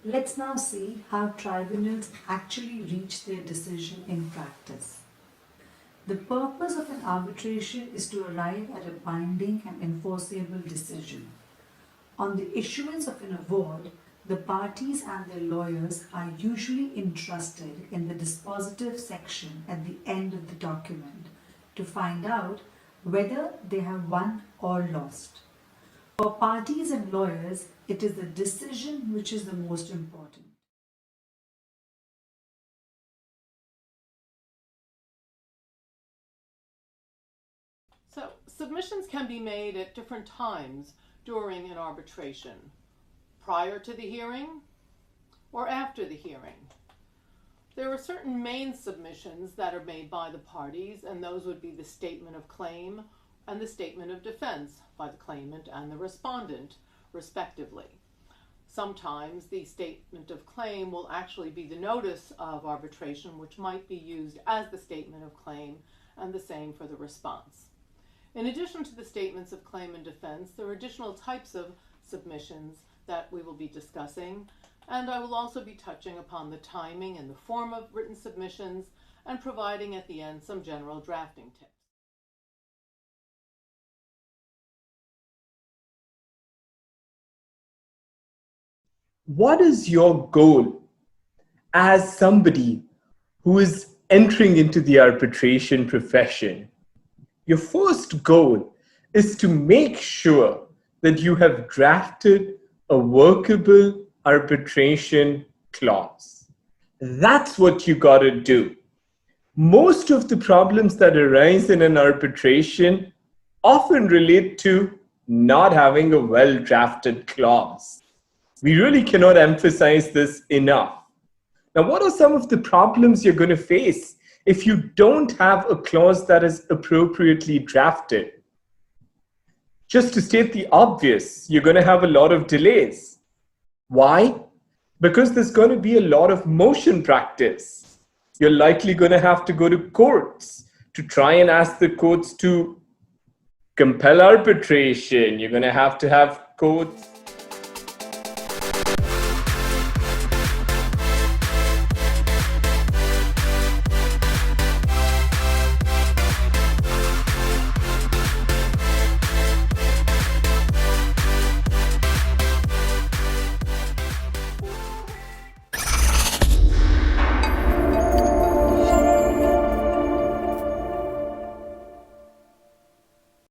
Let's now see how tribunals actually reach their decision in practice. The purpose of an arbitration is to arrive at a binding and enforceable decision. On the issuance of an award, the parties and their lawyers are usually entrusted in the dispositive section at the end of the document to find out whether they have won or lost. For parties and lawyers, it is the decision which is the most important. So, submissions can be made at different times during an arbitration, prior to the hearing or after the hearing. There are certain main submissions that are made by the parties, and those would be the statement of claim and the statement of defense by the claimant and the respondent, respectively. Sometimes the statement of claim will actually be the notice of arbitration, which might be used as the statement of claim, and the same for the response. In addition to the statements of claim and defense, there are additional types of submissions that we will be discussing, and I will also be touching upon the timing and the form of written submissions, and providing at the end some general drafting tips. What is your goal as somebody who is entering into the arbitration profession? Your first goal is to make sure that you have drafted a workable arbitration clause. That's what you got to do. Most of the problems that arise in an arbitration often relate to not having a well-drafted clause. We really cannot emphasize this enough. Now, what are some of the problems you're going to face if you don't have a clause that is appropriately drafted? Just to state the obvious, you're going to have a lot of delays. Why? Because there's going to be a lot of motion practice. You're likely going to have to go to courts to try and ask the courts to compel arbitration. You're going to have courts